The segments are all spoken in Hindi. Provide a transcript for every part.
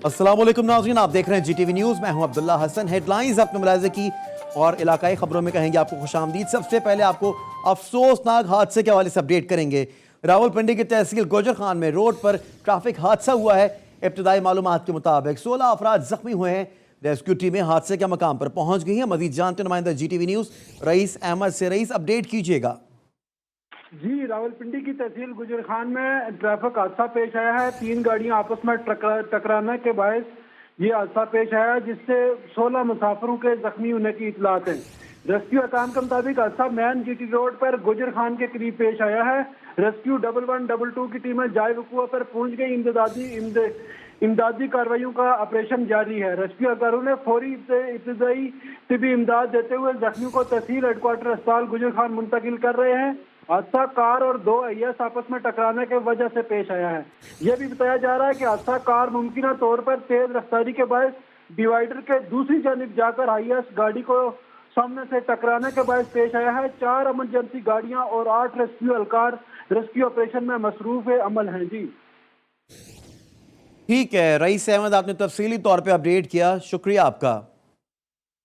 अस्सलाम वालेकुम नाज़रीन, आप देख रहे हैं GTV न्यूज़। मैं हूं अब्दुल्ला हसन। हेडलाइंस अपने मुलाज़े की और इलाकाई खबरों में कहेंगे आपको खुशामदीद। सबसे पहले आपको अफसोसनाक हादसे के हवाले से अपडेट करेंगे। रावलपिंडी की तहसील गोजर खान में रोड पर ट्रैफिक हादसा हुआ है। इब्तदाई मालूमात के मुताबिक 16 अफराद जख्मी हुए हैं। रेस्क्यू टीमें हादसे के मकाम पर पहुंच गई हैं। मजीद जानते नुमाइंदा GTV न्यूज़ रईस अहमद से। रईस, अपडेट कीजिएगा। जी, रावलपिंडी की तहसील गुजर खान में ट्रैफिक हादसा पेश आया है। 3 गाड़ियां आपस में टकराने के बायस ये हादसा पेश आया, जिससे 16 मुसाफिरों के जख्मी होने की इतलात है। रेस्क्यू अहकाम के मुताबिक हादसा मैन GT रोड पर गुजर खान के करीब पेश आया है। रेस्क्यू 1122 की टीमें जाए वकुआ पर पहुंच गई। इमदादी कार्रवाइयों का ऑपरेशन जारी है। रेस्क्यू अहकारों ने फौरी इब्तदाई तिबी इमदाद देते हुए जख्मियों को तहसील हेडक्वार्टर अस्पताल गुजर खान मुंतकिल कर रहे हैं। हादसा कार और 2 अय्यास आपस में टकराने की वजह से पेश आया है। यह भी बताया जा रहा है कि हादसा कार मुमकिन तौर पर तेज रफ्तारी के बायस डिवाइडर के दूसरी जानिब जाकर अय्यास गाड़ी को सामने से टकराने के बायस पेश आया है। 4 इमरजेंसी गाड़ियां और 8 रेस्क्यू एहलकार रेस्क्यू ऑपरेशन में मसरूफ अमल हैं। जी ठीक है रईस अहमद, आपने तफसीली तौर पर अपडेट किया, शुक्रिया आपका।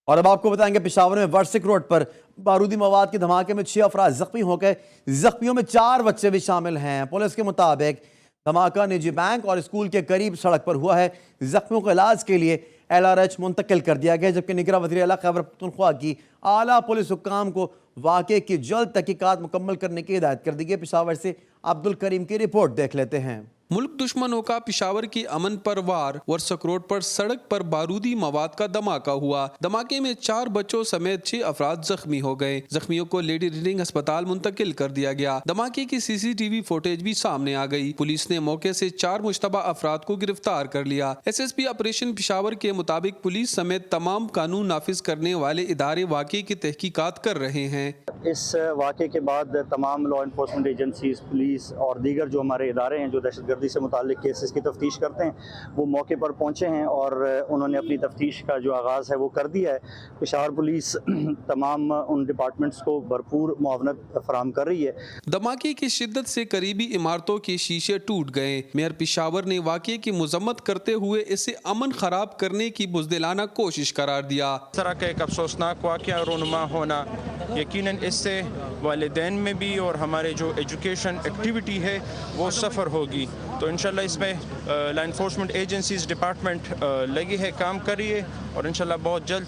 और अब आपको बताएंगे पेशावर में वर्सिक रोड पर बारूदी मवाद के धमाके में 6 अफराद जख्मी हो गए। जख्मियों में 4 बच्चे भी शामिल हैं। पुलिस के मुताबिक धमाका निजी बैंक और स्कूल के करीब सड़क पर हुआ है। जख्मियों को इलाज के लिए LRH मुंतकिल कर दिया गया, जबकि निगरान वज़ीर आला खैबर पख्तूनख्वा की आला पुलिस हुक्काम को वाक़े की जल्द तहकीकात मुकम्मल करने की हिदायत कर दी गई। पेशावर से अब्दुल करीम की रिपोर्ट देख लेते हैं। मुल्क दुश्मनों का पेशावर की अमन पर वार। वर्सक रोड पर सड़क पर बारूदी मवाद का धमाका हुआ। धमाके में 4 बच्चों समेत 6 अफराद जख्मी हो गए। जख्मियों को लेडी रीडिंग अस्पताल मुंतकिल कर दिया गया। धमाके की CCTV फुटेज भी सामने आ गई। पुलिस ने मौके से 4 मुश्तबा अफराद को गिरफ्तार कर लिया। SSP ऑपरेशन पेशावर के मुताबिक पुलिस समेत तमाम कानून नाफिज करने वाले इदारे वाक़े की तहकीकात कर रहे हैं। इस वाक़े के बाद तमाम लॉ इन्फोर्समेंट एजेंसीज, पुलिस और दीगर जो हमारे इदारे हैं जो दहशतगर्दी से मुताल्लिक केसेस की तफ्तीश करते हैं, वो मौके पर पहुँचे हैं और उन्होंने अपनी तफ्तीश का जो आगाज़ है वो कर दिया है। पेशावर पुलिस तमाम उन डिपार्टमेंट्स को भरपूर मुआवनत फराहम कर रही है। धमाके की शिद्दत से करीबी इमारतों के शीशे टूट गए। मेयर पेशावर ने वाक़े की मजम्मत करते हुए इसे अमन खराब करने की बुज़दिलाना कोशिश करार दिया। इस तरह का एक अफसोसनाक वाक़या रूनुमा होना, यकीनन इससे वालिदैन में भी और हमारे जो एजुकेशन एक्टिविटी है वो सफ़र होगी। तो इंशाल्लाह इसमें लॉ इन्फोर्समेंट एजेंसीज डिपार्टमेंट लगी है, काम करिए और इंशाल्लाह बहुत जल्द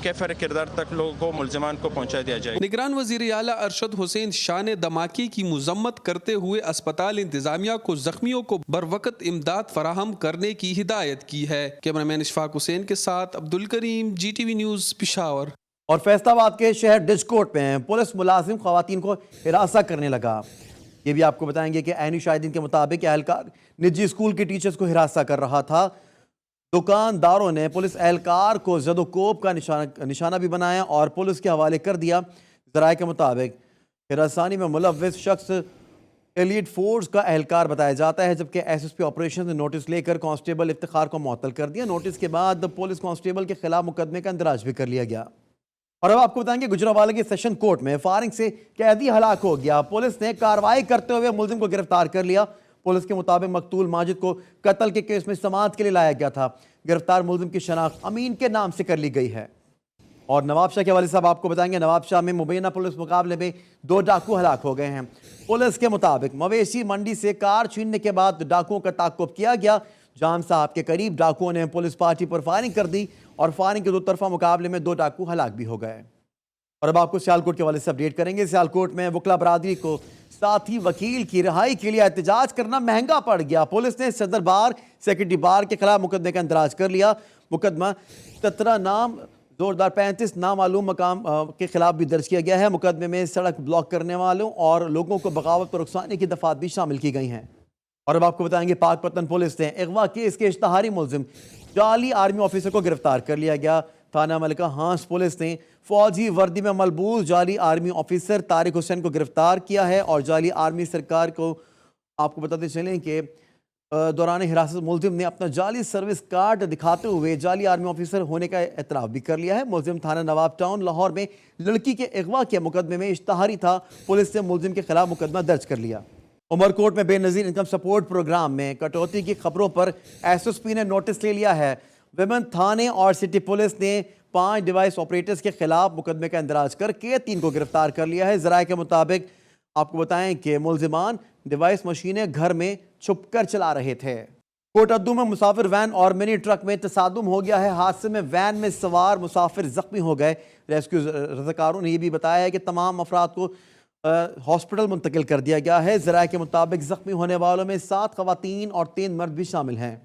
कैफर किरदार तक लोगों को मुल्ज़िमान को पहुंचा दिया जाएगा। निगरान वज़ीर आला अरशद हुसैन शाह ने धमाके की मुजम्मत करते हुए अस्पताल इंतजामिया को जख्मियों को बरवकत इमदाद फराहम करने की हिदायत की है। कैमरामैन इशफाक हुसैन के साथ अब्दुल करीम, GTV न्यूज़ पेशावर। और फैसलाबाद के शहर डिस्कोट में पुलिस मुलाजिम खवातीन को हिरासा करने लगा। ये भी आपको बताएंगे कि ऐनी शाहिदीन के मुताबिक एहलकार निजी स्कूल के टीचर्स को हिरासा कर रहा था। दुकानदारों ने पुलिस एहलकार को जदोकोब का निशाना भी बनाया और पुलिस के हवाले कर दिया। ज़राए के मुताबिक हिरासानी में मुलव्विस शख्स एलीट फोर्स का एहलकार बताया जाता है, जबकि SSP ऑपरेशन ने नोटिस लेकर कांस्टेबल इफ्तिखार को मुअत्तल कर दिया। नोटिस के बाद पुलिस कांस्टेबल के खिलाफ मुकदमे का इंदराज भी कर लिया गया। और अब आपको बताएंगे गुजरांवाला के सेशन कोर्ट में फायरिंग से कैदी हलाक हो गया। पुलिस ने कार्रवाई करते हुए मुलजिम को गिरफ्तार कर लिया। पुलिस के मुताबिक मकतूल माजिद को कत्ल के केस में समाअत के लिए लाया गया था। गिरफ्तार मुलजिम की शनाख्त अमीन के नाम से कर ली गई है। और नवाबशाह के वालिद साहब आपको बताएंगे नवाबशाह में मुबैना पुलिस मुकाबले में 2 डाकू हलाक हो गए हैं। पुलिस के मुताबिक मवेशी मंडी से कार छीनने के बाद डाकुओं का ताक़ुब किया गया। जाम साहब के करीब डाकुओं ने पुलिस पार्टी पर फायरिंग कर दी और फायरिंग के 2 तरफा मुकाबले में 2 डाकू हलाक भी हो गए। और अब आपको सियालकोट के हवाले से अपडेट करेंगे। सियालकोट में वकला बरादरी को साथी वकील की रिहाई के लिए एहतजाज करना महंगा पड़ गया। पुलिस ने सदर बार, सेक्रेटरी बार के खिलाफ मुकदमे का इंदराज कर लिया। मुकदमा 17 नाम जोरदार 35 नामालूम मकाम के खिलाफ भी दर्ज किया गया है। मुकदमे में सड़क ब्लॉक करने वालों और लोगों को बगावत और रुखसानी की दफात भी शामिल की गई हैं। और अब आपको बताएंगे पाकपतन पुलिस ने अगवा केस के इश्तहारी मुलजिम जाली आर्मी ऑफिसर को गिरफ्तार कर लिया गया। थाना मलिका हांस पुलिस ने फौजी वर्दी में मलबूस जाली आर्मी ऑफिसर तारिक हुसैन को गिरफ्तार किया है। और जाली आर्मी सरकार को आपको बताते चलें कि दौरान हिरासत मुलजिम ने अपना जाली सर्विस कार्ड दिखाते हुए जाली आर्मी ऑफिसर होने का एतराफ़ भी कर लिया है। मुलजिम थाना नवाब टाउन लाहौर में लड़की के अगवा के मुकदमे में इश्तहारी था। पुलिस ने मुलजिम के खिलाफ मुकदमा दर्ज कर लिया। उमरकोट में बेनजीर इनकम सपोर्ट प्रोग्राम में कटौती की खबरों पर एसएसपी ने नोटिस ले लिया है। विमेन थाने और सिटी पुलिस ने 5 डिवाइस ऑपरेटर्स के खिलाफ मुकदमे का इंदराज करके 3 को गिरफ्तार कर लिया है। जराये के मुताबिक आपको बताएं कि मुलजिमान डिवाइस मशीनें घर में छुपकर चला रहे थे। कोटद्दू में मुसाफिर वैन और मिनी ट्रक में तसादुम हो गया है। हादसे में वैन में सवार मुसाफिर जख्मी हो गए। रेस्क्यू रज़ाकारों ने यह भी बताया है कि तमाम अफराद को हॉस्पिटल मुंतकिल कर दिया गया है। ज़राए के मुताबिक जख्मी होने वालों में 7 खवातीन और 3 मर्द भी शामिल हैं।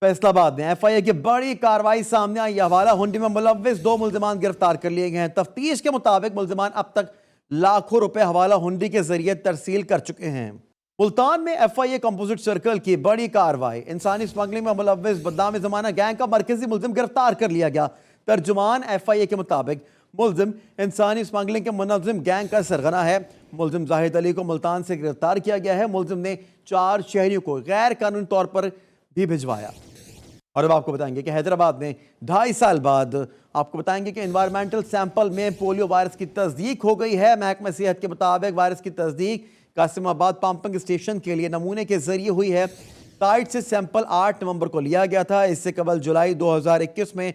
फैसलाबाद में FIA की बड़ी कार्रवाई सामने आई। हवाला हुंडी में मुलव्विस 2 मुल्जिमान गिरफ्तार कर लिए गए हैं। तफ्तीश के मुताबिक मुल्जिमान अब तक लाखों रुपए हवाला हुंडी के जरिए तरसील कर चुके हैं। मुल्तान में FIA कंपोजिट सर्कल की बड़ी कार्रवाई। इंसानी स्मगलिंग में मुलव्विस बदनाम जमाना गैंग का मरकजी मुल्जिम गिरफ्तार कर लिया गया। तर्जुमान FIA के मुताबिक मुल्जिम इंसानी स्मगलिंग के मुनज़्ज़िम गैंग का सरगना है। मुल्जिम जाहिद अली को मुल्तान से गिरफ्तार किया गया है। मुल्जिम ने 4 शहरियों को गैर कानूनी तौर पर भी भिजवाया। और अब आपको बताएंगे कि हैदराबाद में 2.5 साल बाद आपको बताएंगे कि एनवायरमेंटल सैंपल में पोलियो वायरस की तस्दीक हो गई है। महकमा सेहत के मुताबिक वायरस की तस्दीक कासिमाबाद पंपिंग स्टेशन के लिए नमूने के जरिए हुई है। साइट से सैंपल 8 नवंबर को लिया गया था। इससे कबल जुलाई 2021 में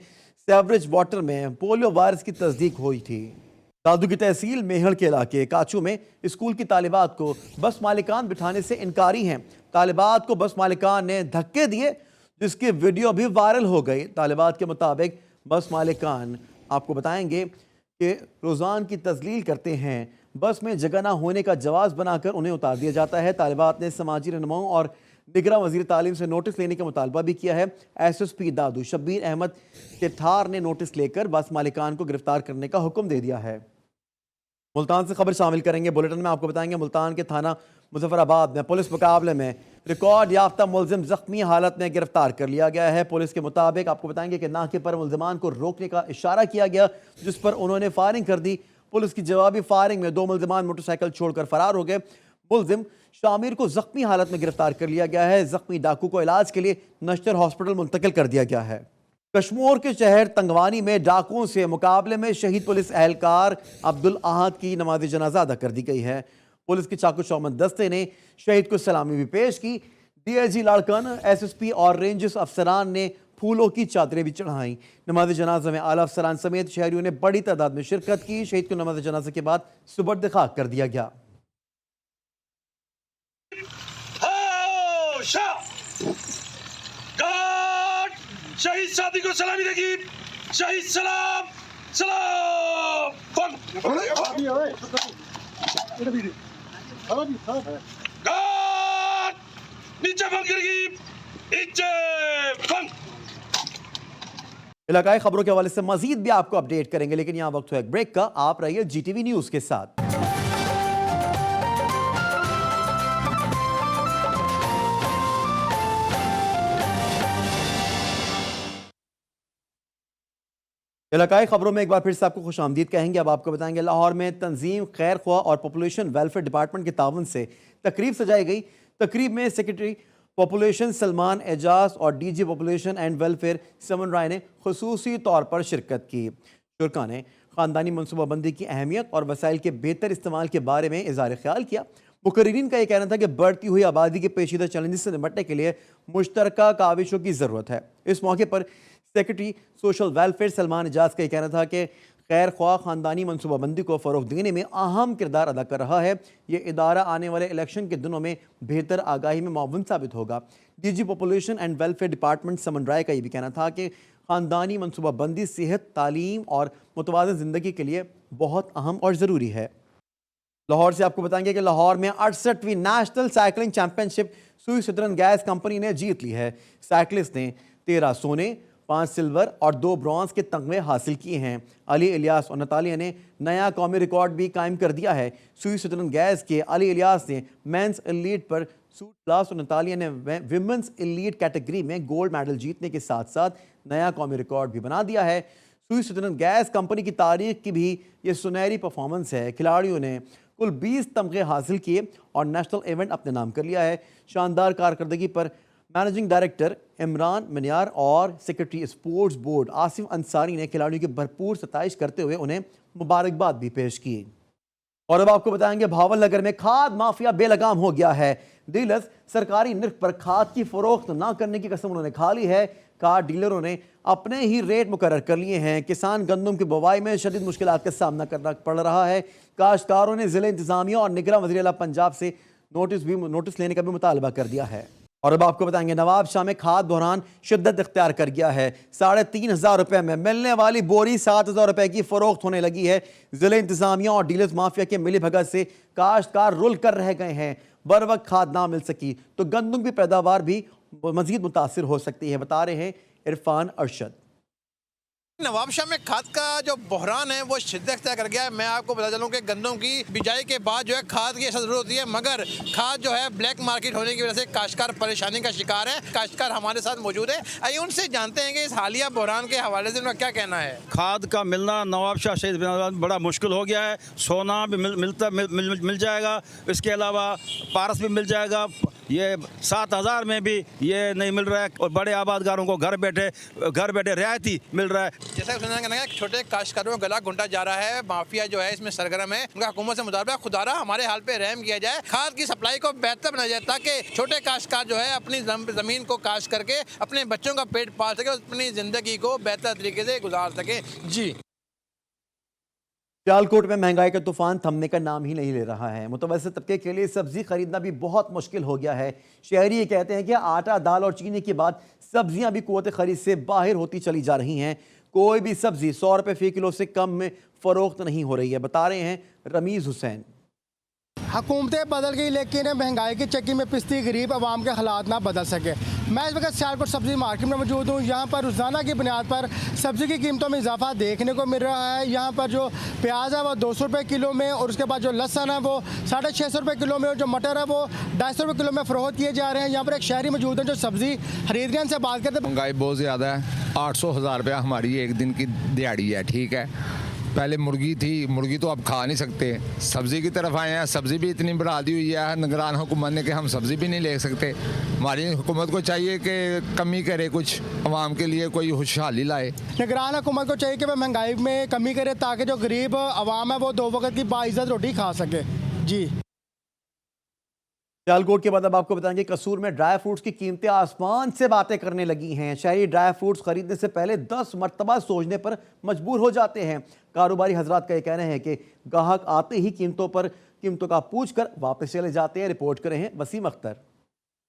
सेवरेज वाटर में पोलियो वायरस की तस्दीक हुई थी। दादू की तहसील मेहड़ के इलाके काचू में स्कूल की तालिबात को बस मालिकान बिठाने से इनकारी हैं। तालिबात को बस मालिकान ने धक्के दिए, जिसकी वीडियो भी वायरल हो गई। तालिबात के मुताबिक बस मालिकान आपको बताएंगे कि रोज़ान की तजलील करते हैं। बस में जगह ना होने का जवाब बनाकर उन्हें उतार दिया जाता है। तालिबात ने समाजी रहनुमाओं और निगरान वज़ीर तालीम से नोटिस लेने का मुतालबा भी किया है। SSP दादू शब्बीर अहमद तिठार ने नोटिस लेकर बस मालिकान को गिरफ्तार करने का हुक्म दे दिया है। मुल्तान से खबर शामिल करेंगे बुलेटिन में। आपको बताएंगे मुल्तान के थाना मुजफ्फराबाद में पुलिस मुकाबले में रिकॉर्ड याफ्ता मुल्जिम जख्मी हालत में गिरफ्तार कर लिया गया है। पुलिस के मुताबिक आपको बताएंगे कि नाके पर मुल्जिमान को रोकने का इशारा किया गया, जिस पर उन्होंने फायरिंग कर दी। पुलिस की जवाबी फायरिंग में 2 मुल्जिमान मोटरसाइकिल छोड़कर फरार हो गए। मुल्जिम शामिर को जख्मी हालत में गिरफ्तार कर लिया गया है। जख्मी डाकू को इलाज के लिए नश्तर हॉस्पिटल मुंतकिल कर दिया गया है। कश्मीर के शहर तंगवानी में डाकुओं से मुकाबले में शहीद पुलिस एहलकार अब्दुल अहद की नमाज जनाजा अदा कर दी गई है। पुलिस के चाकू चौमन दस्ते ने शहीद को सलामी भी पेश की। DIG लाड़कन, SSP और रेंजर्स अफसरान ने फूलों की चादरें भी चढ़ाई। नमाज जनाजा में आला अफसरान समेत शहरियों ने बड़ी तादाद में शिरकत की। शहीद को नमाज जनाजा के बाद सुबर्द खाक कर दिया गया। शहीद साथी को सलामी देगी। शहीद सलाम सलाम नीचे इलाकाई खबरों के हवाले से मजीद भी आपको अपडेट करेंगे, लेकिन यहाँ वक्त है एक ब्रेक का। आप रहिए GTV न्यूज के साथ। इलाकाई खबरों में एक बार फिर से आपको खुश आमदीद कहेंगे। अब आपको बताएंगे लाहौर में तंजीम खैर ख्वाह और पॉपुलेशन वेलफेयर डिपार्टमेंट के तावन से तकरीब सजाई गई। तकरीब में सेक्रेटरी पॉपुलेशन सलमान एजाज और DG पॉपुलेशन एंड वेलफेयर समन राय ने खुसूसी तौर पर शिरकत की। शुरका ने ख़ानदानी मनसूबाबंदी की अहमियत और वसाइल के बेहतर इस्तेमाल के बारे में इज़हार ख्याल किया। मुकर्रिरीन का यह कहना था कि बढ़ती हुई आबादी के पेचीदा चैलेंजेस से निपटने के लिए मुश्तरका काविशों की ज़रूरत है। इस मौके पर secretary social welfare Salman Ejaz का यह कहना था कि खैर ख्वाह ख़ानदानी मनसूबाबंदी को फ़रोग़ देने में अहम किरदार अदा कर रहा है। ये इदारा आने वाले इलेक्शन के दिनों में बेहतर आगाही में मुआवन साबित होगा। DG population and welfare department Saman Rai का ये भी कहना था कि ख़ानदानी मनसूबाबंदी सेहत, तालीम और मुतवाज़िन ज़िंदगी के लिए बहुत अहम और ज़रूरी है। लाहौर से आपको बताएंगे कि लाहौर में 68वीं नेशनल साइकिलिंग चैंपियनशिप सुई सुदरन गैस कंपनी ने जीत ली है। साइकिलिस्ट ने 13 सोने, 5 सिल्वर और 2 ब्रॉन्ज के तगमे हासिल किए हैं। अली इलियास और नतालिया ने नया कौमी रिकॉर्ड भी कायम कर दिया है। सुई सुदरन गैस के अली इलियास ने मेंस एलीट पर सूट क्लास और नतालिया ने विमेंस एलीट कैटेगरी में गोल्ड मेडल जीतने के साथ साथ नया कौमी रिकॉर्ड भी बना दिया है। सुई सुदरन गैस कंपनी की तारीख की भी ये सुनहरी परफॉर्मेंस है। खिलाड़ियों ने कुल 20 तमगे हासिल किए और नेशनल इवेंट अपने नाम कर लिया है। शानदार कारकर्दगी पर मैनेजिंग डायरेक्टर इमरान मनियार और secretary sports board Asif Ansari ने खिलाड़ियों की भरपूर सताइश करते हुए उन्हें मुबारकबाद भी पेश की। और अब आपको बताएंगे भावल नगर में खाद माफिया बेलगाम हो गया है। डीलर्स सरकारी निर्ख पर खाद की फरोख्त ना करने की कसम उन्होंने खा ली है। खाद डीलरों ने अपने ही रेट मुकर्रर कर लिए हैं। किसान गंदम की बुवाई में शदीद मुश्किलात का सामना करना पड़ रहा है। काश्तकारों ने जिले इंतजामिया और निगरान वज़ीर आला पंजाब से नोटिस लेने का भी मुतालबा कर दिया है। और अब आपको बताएंगे नवाब शाह में खाद बहरान शिद्दत इख्तियार कर गया है। 3,500 रुपए में मिलने वाली बोरी 7,000 रुपए की फरोख्त होने लगी है। जिले इंतजामिया और डीलर्स माफिया के मिली भगत से काश्तकार रुल कर रह गए हैं। बर वक्त खाद ना मिल सकी तो गंदम की पैदावार भी मजीद मुतासिर हो सकती है, बता रहे हैं इरफान अरशद। नवाबशाह में खाद का जो बहरान है वो शिद्दत इख्तियार कर गया है। मैं आपको बता चलूँ कि गंदम की बिजाई के बाद जो है खाद की जरूरत होती है, मगर खाद जो है ब्लैक मार्केट होने की वजह से काश्तकार परेशानी का शिकार है। काश्तकार हमारे साथ मौजूद है, आइए उनसे जानते हैं कि इस हालिया बहरान के हवाले से उनका क्या कहना है। खाद का मिलना नवाबशाह शहीद बड़ा मुश्किल हो गया है। सोना भी मिल जाएगा, इसके अलावा पारस भी मिल जाएगा। ये 7,000 में भी ये नहीं मिल रहा है और बड़े आबादगारों को घर बैठे रियायती मिल रहा है। जैसा कि सुनने का कहना है छोटे काश्तकारों को गला घुंटा जा रहा है। माफिया जो है इसमें सरगर्म है। उनका हुकूमत से मुतालबा खुदारा हमारे हाल पे रहम किया जाए, खाद की सप्लाई को बेहतर बनाया जाए ताकि छोटे काश्तकार जो है अपनी जमीन को काश्त करके अपने बच्चों का पेट पाल सके और अपनी जिंदगी को बेहतर तरीके से गुजार सके। जी, सियालकोट में महंगाई का तूफान थमने का नाम ही नहीं ले रहा है। मुतवस्सित तबके के लिए सब्जी खरीदना भी बहुत मुश्किल हो गया है। शहरी ये कहते हैं कि आटा, दाल और चीनी के बाद सब्जियां भी कुव्वत खरीद से बाहर होती चली जा रही हैं। कोई भी सब्जी 100 रुपये फी किलो से कम में फरोख्त नहीं हो रही है, बता रहे हैं रमीज़ हुसैन। हुकूमतें बदल गई लेकिन महंगाई की चक्की में पिसती गरीब आवाम के हालात ना बदल सके। मैं इस वक्त सियालकोट सब्जी मार्केट में मौजूद हूँ। यहाँ पर रोज़ाना की बुनियाद पर सब्ज़ी की कीमतों में इजाफा देखने को मिल रहा है। यहाँ पर जो प्याज है वो 200 रुपये किलो में, और उसके बाद जो लहसुन है वो 650 रुपये किलो में, और जो मटर है वो 250 रुपये किलो में फ़रोख्त किए जा रहे हैं। यहाँ पर एक शहरी मौजूद है जो सब्ज़ी खरीद रहे हैं, उनसे बात करते हैं। महंगाई बहुत ज़्यादा है। 800-1000 रुपया हमारी एक दिन की दिहाड़ी है, ठीक है। पहले मुर्गी थी, मुर्गी तो अब खा नहीं सकते। सब्ज़ी की तरफ आए हैं, सब्ज़ी भी इतनी बढ़ा दी हुई है निगरान हुकूमत ने कि हम सब्ज़ी भी नहीं ले सकते। हमारी हुकूमत को चाहिए कि कमी करे, कुछ आवाम के लिए कोई खुशहाली लाए। निगरान हुकूमत को चाहिए कि वह महंगाई में कमी करे ताकि जो गरीब आवाम है वो 2 वक्त की बाइज़्ज़त रोटी खा सके। जी, सियालकोट के बाद अब आपको बताएंगे कसूर में ड्राई फ्रूट्स की कीमतें आसमान से बातें करने लगी हैं। शहरी ड्राई फ्रूट्स खरीदने से पहले 10 मरतबा सोचने पर मजबूर हो जाते हैं। कारोबारी हजरात का यह कहना है कि ग्राहक आते ही कीमतों का पूछ कर वापस चले जाते हैं। रिपोर्ट करे हैं वसीम अख्तर।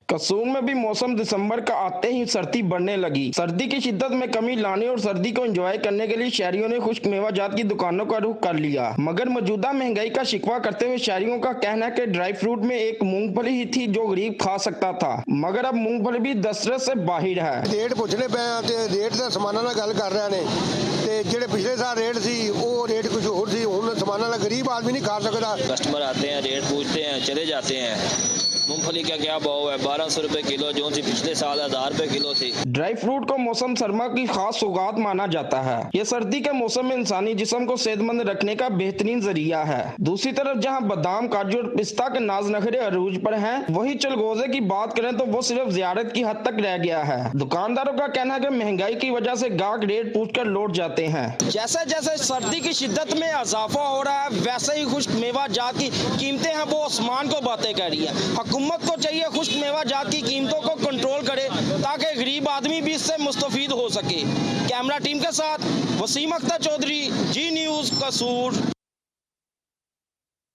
कसूर में भी मौसम दिसंबर का आते ही सर्दी बढ़ने लगी। सर्दी की शिद्दत में कमी लाने और सर्दी को एंजॉय करने के लिए शहरियों ने खुश्क मेवा जात की दुकानों का रुख कर लिया, मगर मौजूदा महंगाई का शिकवा करते हुए शहरियों का कहना है कि ड्राई फ्रूट में एक मूंगफली ही थी जो गरीब खा सकता था, मगर अब मूंगफली भी दस्तरस से बाहर है। रेट पूछने पे रेट का समाना ना गल कर रहे हैं ते जेड़े पिछले साल रेट सी वो रेट कुछ और सी, हुण समाना ना गरीब आदमी नहीं खा सकता। कस्टमर आते हैं, रेट पूछते हैं, चले जाते हैं। मूंगफली का क्या भाव है? 1200 रुपए किलो, जो सी पिछले साल 1000 रुपए किलो थी। ड्राई फ्रूट को मौसम सरमा की खास सौगात माना जाता है। ये सर्दी के मौसम में इंसानी जिस्म को सेहतमंद रखने का बेहतरीन जरिया है। दूसरी तरफ जहां बादाम, काजू और पिस्ता के नाज नखरे अरूज पर हैं, वही चलगोजे की बात करें तो वो सिर्फ जियारत की हद तक रह गया है। दुकानदारों का कहना है कि महंगाई की वजह से गाहक रेट पूछकर लौट जाते हैं। जैसे जैसे सर्दी की शिद्दत में इजाफा हो रहा है वैसे ही खुश्क मेवा जात की कीमतें हैं वो आसमान को बातें कर रही है। हुकूमत को चाहिए खुश्क मेवा जात की कीमतों को कंट्रोल करे ताकि गरीब आदमी भी इससे मुस्तफीद हो सके। कैमरा टीम के साथ वसीम अख्तर चौधरी, जी न्यूज़, कसूर।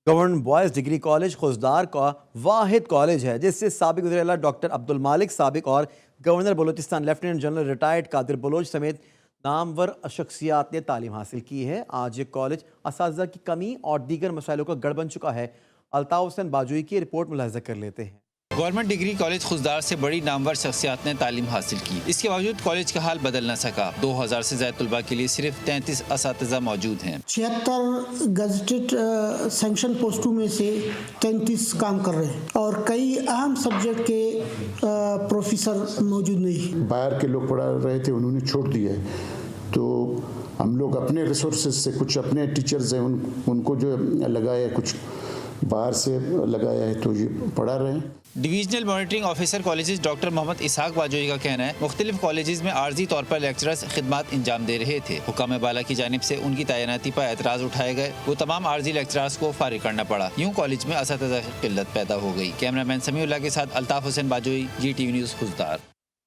Government boys degree college Khuzdar का वाहिद कॉलेज है जिससे साबिक वज़ीर आला डॉक्टर अब्दुल मालिक साबिक और governor Balochistan lieutenant general retired Qadir Baloch समेत नामवर शख्सियात ने तालीम हासिल की है। आज ये कॉलेज असातिज़ा की कमी और दीगर मसाइलों का गढ़ बन चुका है। अल्ताफ़ हुसैन बाजुई की रिपोर्ट मुलाहिज़ा कर लेते हैं। गवर्नमेंट डिग्री कॉलेज खुजदार से बड़ी नामवर शख्सियात ने तालीम हासिल की। इसके बावजूद कॉलेज का हाल बदल न सका। 2000 से ज़्यादा तलबा के लिए सिर्फ 33 असातिज़ा मौजूद हैं। 76 गजटेड सैंक्शन पोस्टों में से 33 काम कर रहे हैं और कई अहम सब्जेक्ट के प्रोफेसर मौजूद नहीं। बाहर के लोग पढ़ा रहे थे, उन्होंने छोड़ दिए, तो हम लोग अपने रिसोर्सेज से कुछ अपने टीचर्स हैं उनको जो लगाया, कुछ बाहर से लगाया है तो ये पढ़ा रहे हैं। Divisional monitoring officer colleges doctor Mohammad Ishaq Bajoi का कहना है मुख्तलिफ कॉलेजेस में आर्जी तौर पर लेक्चरर्स खिदमत अंजाम दे रहे थे। हुकाम बाला की जानिब से उनकी तैनाती पर एतराज़ उठाए गए। वो तमाम आर्जी लेक्चरर्स को फारिग करना पड़ा। यूँ कॉलेज में असातिज़ा की किल्लत पैदा हो गई। कैमरामैन समीउल्लाह के साथ अल्ताफ हुसैन बाजोई, GTV न्यूज़ खुजदार।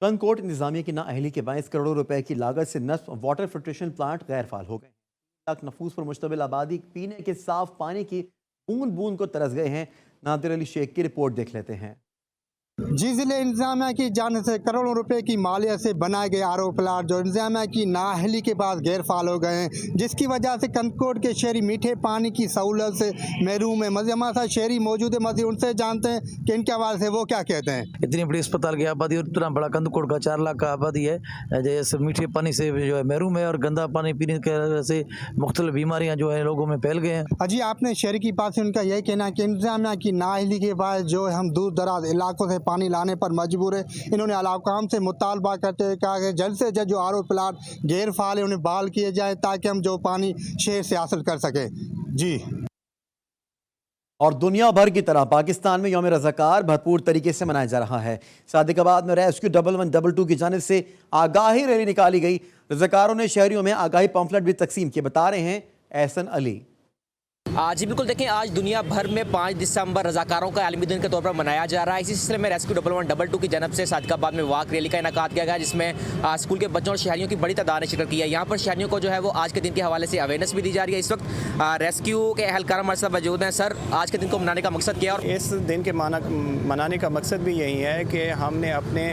कनकोट इंतजामिया की नाअहली के 22 करोड़ रुपए की लागत से नस्ब वाटर फिल्ट्रेशन प्लांट गैर फाल हो गए। लाख नफूस पर मुश्तमिल आबादी पीने के साफ पानी की बूंद बूंद को तरस गए हैं। नादिर अली शेख की रिपोर्ट देख लेते हैं। जी ज़िले इंतजामिया की जानिब से करोड़ों रुपए की मालियत से बनाए गए RO प्लांट जो इंतजामिया की नाअहली के बाद गैर फाल हो गए हैं, जिसकी वजह से कनकोट के शहरी मीठे पानी की सहूलत से महरूम है। मज़े हमारे साथ शहरी मौजूद है, मज़े उनसे जानते हैं कि इनके हवाले से वो क्या कहते हैं। इतनी बड़ी अस्पताल की आबादी और इतना बड़ा कनकोट का 4 लाख का आबादी है, जैसे मीठे पानी से जो है महरूम है और गंदा पानी पीने की वजह से मुख्तलिफ बीमारियाँ जो है लोगों में फैल गए हैं। अजी आपने शहरी की बात से उनका यही कहना है कि इंतजामिया की नाअहली के बाद जो है हम दूर दराज इलाकों से पानी लाने पर मजबूर है। इन्होंने आलाकाम से मुतालबा करते हुए कहा कि जल्द से जल्द जो RO प्लांट गैर फाल है उन्हें बहाल किए जाए ताकि हम जो पानी शहर से हासिल कर सकें। जी। और दुनिया भर की तरह पाकिस्तान में यौम रज़ाकार भरपूर तरीके से मनाया जा रहा है। सादिकाबाद में रेस्क्यू 1112 की जानिब से आगाही रैली निकाली गई। रज़ाकारों ने शहरियों में आगाही पम्फलेट भी तकसीम किए। बता रहे हैं एहसन अली। जी बिल्कुल, देखें आज दुनिया भर में 5 दिसंबर रज़ाकारों का आलमी दिन के तौर पर मनाया जा रहा है। इसी सिलसिले में रेस्क्यू 1112 की जानब से सादिकाबाद में वाक रैली का इनेकाद किया गया, जिसमें स्कूल के बच्चों और शहरियों की बड़ी तादाद ने शिरकत की है। यहाँ पर शहरियों को जो है वो आज के दिन के हवाले से अवेयरनेस भी दी जा रही है। इस वक्त रेस्क्यू के अहलकार हमारे साथ मौजूद हैं। सर, आज के दिन को मनाने का मकसद क्या है? और इस दिन के मनाने का मकसद भी यही है कि हमने अपने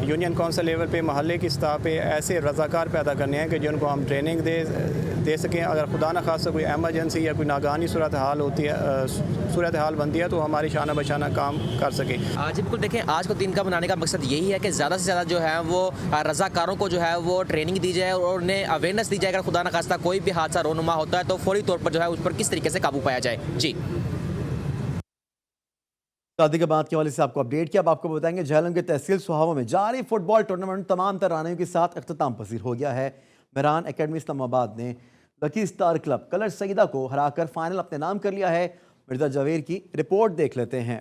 यूनियन काउंसिल लेवल पे महल्ले की सतह पे ऐसे रज़ाकार पैदा करने हैं कि जिनको हम ट्रेनिंग दे सकें। अगर खुदा न खास्ता कोई एमरजेंसी या कोई नागानी सूरत हाल होती है, सूरत हाल बनती है, तो हमारी शाना बशाना काम कर सके। आज बिल्कुल, देखें आज को दिन का मनाने का मकसद यही है कि ज़्यादा से ज़्यादा जो है वो रज़ाकारों को जो है वो ट्रेनिंग दी जाए और उन्हें अवेयरनेस दी जाए। अगर खुदा न खास्ता कोई भी हादसा रोनुमा होता है तो फौरी तौर पर जो है उस पर किस तरीके से काबू पाया जाए। जी। सादिकाबाद के हवाले से आपको अपडेट किया। अब आपको बताएंगे झेलम के तहसील सुहावा में जारी फुटबॉल टूर्नामेंट तमाम तरानियों के साथ अख्ताम पसीर हो गया है। मेहरान एकेडमी इस्लामाबाद ने lucky star club Kallar Syedan को हराकर फाइनल अपने नाम कर लिया है। मिर्जा जवेर की रिपोर्ट देख लेते हैं।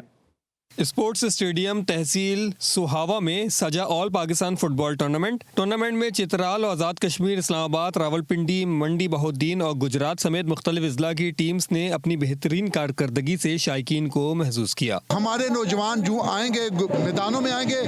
स्पोर्ट्स स्टेडियम तहसील सुहावा में सजा ऑल पाकिस्तान फुटबॉल टूर्नामेंट में चित्राल और आज़ाद कश्मीर, इस्लामाबाद, रावलपिंडी, मंडी बहाउद्दीन और गुजरात समेत मुख्तलिफ अजला की टीम्स ने अपनी बेहतरीन कारकर्दगी से शायकीन को महसूस किया। हमारे नौजवान जो आएंगे मैदानों में आएंगे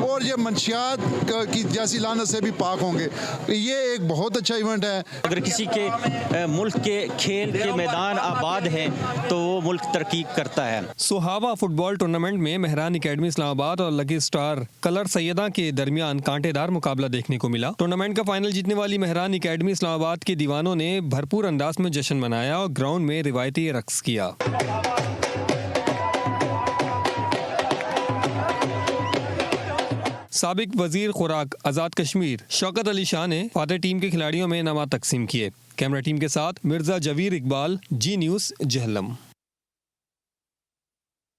और ये मंशियात की जैसी लानत से भी पाक होंगे। ये एक बहुत अच्छा इवेंट है। अगर किसी के मुल्क के खेल के मैदान आबाद हैं तो वो मुल्क तरक्की करता है। सुहावा फुटबॉल टूर्नामेंट में मेहरान एकेडमी इस्लामाबाद और लकी स्टार कलर सैयदा के दरमियान कांटेदार मुकाबला देखने को मिला। टूर्नामेंट का फाइनल जीतने वाली मेहरान एकेडमी इस्लामाबाद के दीवानों ने भरपूर अंदाज में जश्न मनाया और ग्राउंड में रिवायती रक्स किया। साबिक वजीर खुराक आज़ाद कश्मीर शौकत अली शाह ने फातह टीम के खिलाड़ियों में इनामात तकसीम किए। कैमरा टीम के साथ मिर्जा जवीर इकबाल, जी न्यूज़, जहलम।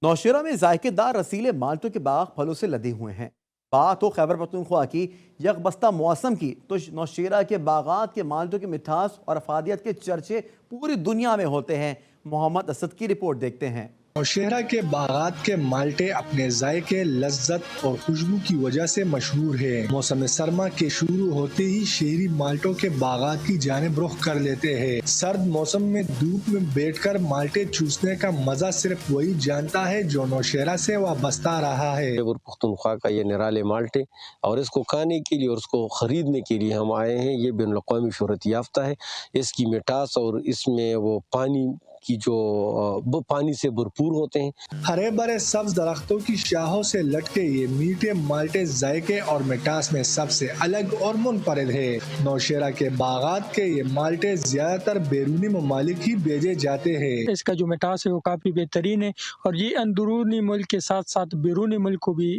नौशेरा में जायकेदार रसीले माल्टों के बाग फलों से लदे हुए हैं। बात हो खैबर पख्तूनख्वा की यकबस्ता मौसम की तो नौशेरा के बागात के माल्टों की मिठास और अफादियत के चर्चे पूरी दुनिया में होते हैं। मोहम्मद असद की रिपोर्ट देखते हैं। नौशेरा के बागात के माल्टे अपने जायके, लज्जत और खुशबू की वजह से मशहूर है। मौसम सरमा के शुरू होते ही शहरी माल्टों के बागात की जानिब रुख कर लेते हैं। सर्द मौसम में धूप में बैठकर माल्टे चूसने का मजा सिर्फ वही जानता है जो नौशेरा से वाबस्ता रहा है। खैबर पख्तूनख्वा का ये निराले माल्टे और इसको खाने के लिए और उसको खरीदने के लिए हम आए हैं। ये बैनुल-अक़वामी शोहरत याफ्ता है। इसकी मिठास और इसमें वो पानी की जो पानी से भरपूर होते हैं। हरे भरे सब्ज दरख्तों की शाहों से लटके ये मीठे माल्टे जायके और मिठास में सबसे अलग और मुनफरिद है। नौशेरा के बागात के ये माल्टे ज्यादातर बैरूनी ममालिक ही भेजे जाते हैं। इसका जो मिठास है वो काफी बेहतरीन है और ये अंदरूनी मुल्क के साथ साथ बैरूनी मुल्क को भी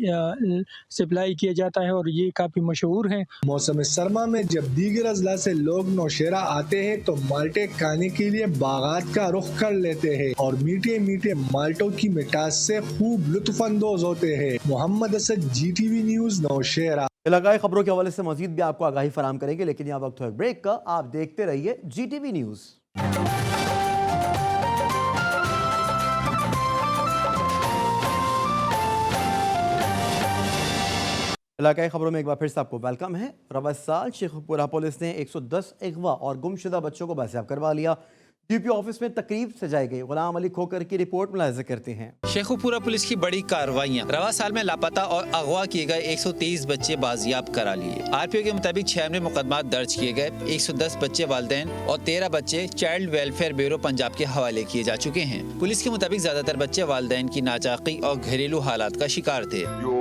सप्लाई किया जाता है और ये काफी मशहूर है। मौसम सरमा में जब दीगर अजला से लोग नौशेरा आते हैं तो माल्टे खाने के लिए बागात का रुख कर लेते हैं और मीठे मीठे माल्टों की मिठास से खूब लुत्फअंदोज होते हैं। Mohammad Asad, GTV news, Nowshera. इलाकाई खबरों के हवाले से मजीद भी आपको आगाही फराम करेंगे, लेकिन यहाँ वक्त है ब्रेक का। आप देखते रहिए GTV न्यूज़। इलाकाई खबरों में एक बार फिर से आपको वेलकम है। रवा साल शेखुपुरा पुलिस ने 110 अगवा और गुमशुदा बच्चों को बाजियाब करवा लिया। डीपीओ ऑफिस में तकरीब सजाई गई। गुलाम अली खोकर की रिपोर्ट मुलाहिजा करते हैं। शेखुपुरा पुलिस की बड़ी कार्रवाइयाँ। रवा साल में लापता और अगवा किए गए 123 बच्चे बाजियाब करा लिए। आरपीओ के मुताबिक 96 मुकदमा दर्ज किए गए। 110 बच्चे वालिदैन और 13 बच्चे चाइल्ड वेलफेयर ब्यूरो पंजाब के हवाले किए जा चुके हैं। पुलिस के मुताबिक ज्यादातर बच्चे वालिदैन की नाचाकी और घरेलू हालात का शिकार थे। जो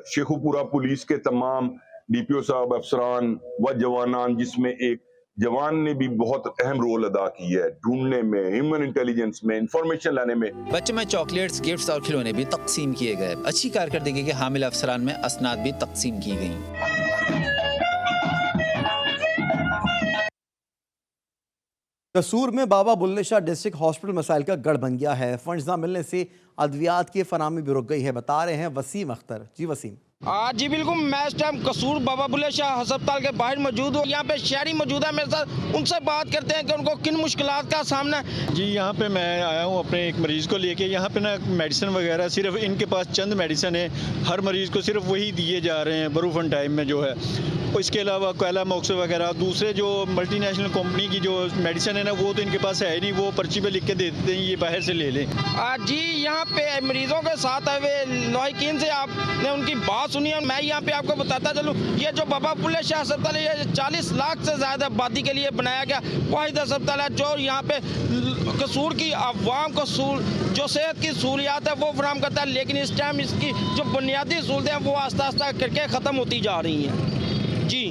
शेखुपुरा पुलिस के तमाम डीपीओ साहब, अफसरान व जवानान, जिसमें एक जवान ने भी बहुत अहम रोल अदा किया है ढूंढने में, ह्यूमन इंटेलिजेंस में, इंफॉर्मेशन लाने में। बच्चों में चॉकलेट्स, गिफ्ट्स और खिलौने भी तकसीम किए गए। अच्छी कारकर्दगी के हामिल अफसरान में असनाद भी तकसीम की गयी। कसूर में बाबा बुल्ले शाह डिस्ट्रिक्ट हॉस्पिटल मसाइल का गढ़ बन गया है। फंड्स न मिलने से अद्वियात की फराहमी भी रुक गई है, बता रहे हैं वसीम अख्तर। जी वसीम। जी बिल्कुल, मैं इस टाइम कसूर बाबा बुल्ले शाह अस्पताल के बाहर मौजूद हूँ। यहाँ पे शहरी मौजूद है मेरे साथ, उनसे बात करते हैं कि उनको किन मुश्किलात का सामना है। जी यहाँ पे मैं आया हूँ अपने एक मरीज़ को लेके। यहाँ पे ना मेडिसिन वगैरह सिर्फ इनके पास चंद मेडिसिन है, हर मरीज़ को सिर्फ वही दिए जा रहे हैं बरूफन टाइम में जो है। इसके अलावा कैलामॉक्स वगैरह दूसरे जो मल्टीनेशनल कंपनी की जो मेडिसिन है ना, वो तो इनके पास है नहीं, वो पर्ची पे लिख के दे देते हैं ये बाहर से ले लें। जी यहाँ पे मरीजों के साथ हुए लॉयकीन से आपने उनकी बात सुनी है। मैं यहाँ पे आपको बताता चलूँ, ये जो बाबा बुल्ले शाह अस्पताल है, ये 40 लाख से ज़्यादा आबादी के लिए बनाया गया वाहिद अस्पताल है, जो यहाँ पे कसूर की अवाम को जो सेहत की सहूलियात है वो फराहम करता है। लेकिन इस टाइम इसकी जो बुनियादी सहूलतें हैं वो आस्ता आस्ता करके ख़त्म होती जा रही हैं। जी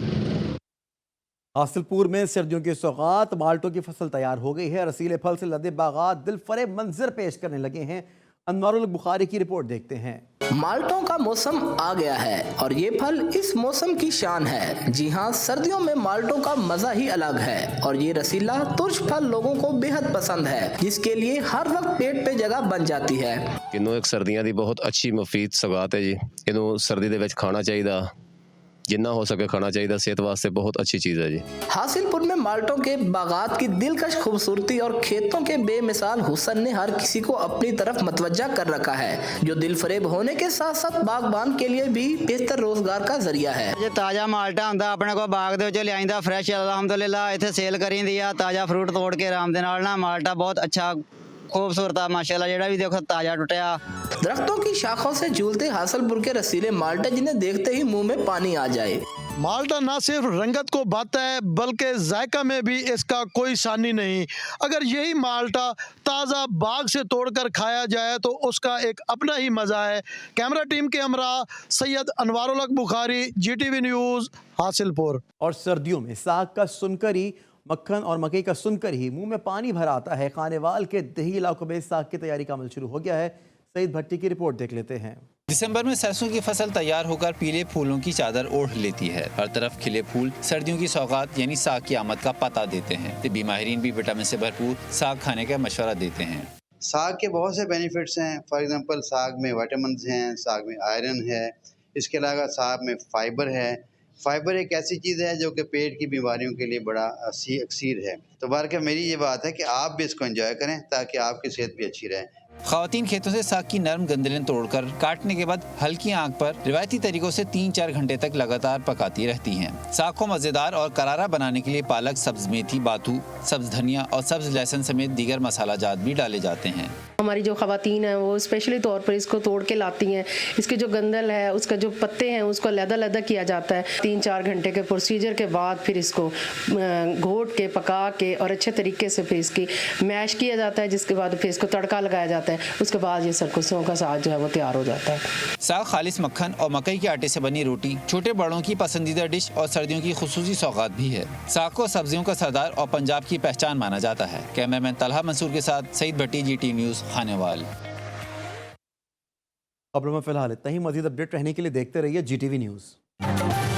हासिलपुर में सर्दियों की सौगात, माल्टों की फसल तैयार हो गई है। रसीले फल से लदे बागात दिलफरेब मंजर पेश करने लगे हैं। अनवारुल बुखारी की रिपोर्ट देखते हैं। माल्टों का मौसम आ गया है और ये फल इस मौसम की शान है। जी हाँ, सर्दियों में माल्टों का मजा ही अलग है और ये रसीला तुर्श फल लोगों को बेहद पसंद है, जिसके लिए हर वक्त पेट पे जगह बन जाती है। इन्हों एक सर्दियों की बहुत अच्छी मुफीद सौगात है जी। इन्हों सर्दी दे विच खाना चाहिए, जिन्ना हो सके खाना चाहिए, सेहत वास्ते बहुत अच्छी चीज़ है जी। हासिलपुर में माल्टों के बागात की दिलकश खूबसूरती और खेतों के बेमिसाल हुस्न ने हर किसी को अपनी तरफ मतवज्जा कर रखा है, जो दिलफरेब होने के साथ साथ बागबान के लिए भी बेहतर रोजगार का जरिया है। जो ताज़ा माल्टा होंदा अपने को बाग दे विचों लिआंदा फ्रैश, अलहमदुलिल्लाह इत्थे सेल करींदी आ। ताज़ा फ्रूट तोड़ के आराम दे नाल ना माल्टा बहुत अच्छा खूबसूरत माशाल्लाह, जेड़ा भी देखो ताज़ा टुटिया। दरख्तों की शाखों से झूलते हासिलपुर के रसीले माल्टे, जिन्हें देखते ही मुंह में पानी आ जाए। माल्टा ना सिर्फ रंगत को भाता है बल्कि जायका में भी इसका कोई सानी नहीं। अगर यही माल्टा ताज़ा बाग से तोड़कर खाया जाए तो उसका एक अपना ही मज़ा है। कैमरा टीम के हमरा सैयद अनवारुल बुखारी, GTV न्यूज़, हासिलपुर। और सर्दियों में साग का सुनकर ही, मक्खन और मकई का सुनकर ही मुंह में पानी भर आता है। खानेवाल के दही इलाकों में साग की तैयारी का अमल शुरू हो गया है। सईद भट्टी की रिपोर्ट देख लेते हैं। दिसंबर में सरसों की फसल तैयार होकर पीले फूलों की चादर ओढ़ लेती है। हर तरफ खिले फूल सर्दियों की सौगात यानी साग की आमद का पता देते हैं। तिब्बी माहिरीन भी विटामिन से भरपूर साग खाने का मशवरा देते हैं। साग के बहुत से बेनिफिट्स हैं। फॉर एग्जांपल साग में विटामिन हैं, साग में आयरन है, इसके अलावा साग में फाइबर है। फाइबर एक ऐसी चीज़ है जो कि पेट की बीमारियों के लिए बड़ा अक्सीर है। तो बार मेरी ये बात है कि आप भी इसको एंजॉय करें ताकि आपकी सेहत भी अच्छी रहे। ख़वातीन खेतों से साग की नरम गंदलें तोड़कर काटने के बाद हल्की आंच पर रिवायती तरीकों से 3-4 घंटे तक लगातार पकाती रहती हैं। साग को मज़ेदार और करारा बनाने के लिए पालक, सब्ज मेथी, बाथू, सब्ज धनिया और सब्ज लहसुन समेत दीगर मसाला जात भी डाले जाते हैं। हमारी जो ख़वातीन हैं वो स्पेशली तौर पर इसको तोड़ के लाती हैं। इसके जो गंदल है, उसका जो पत्ते हैं, उसको अलग-अलग किया जाता है। 3-4 घंटे के प्रोसीजर के बाद फिर इसको घोट के, पका के और अच्छे तरीके से फिर इसकी मैश किया जाता है, जिसके बाद फिर इसको तड़का लगाया जाता है। उसके बाद ये सरसों का साग जो है वो तैयार हो जाता है। साग खालिस मक्खन और मकई के आटे से बनी रोटी छोटे बड़ों की पसंदीदा डिश और सर्दियों की खुसूसी सौगात भी है। साग को सब्जियों का सरदार और पंजाब की पहचान माना जाता है। कैमरामैन तलहा मंसूर के साथ सईद भट्टी, GT न्यूज़, खानेवाल। खबरों में फिलहाल इतना ही। मजीद अपडेट रहने के लिए देखते रहिए GTV न्यूज़।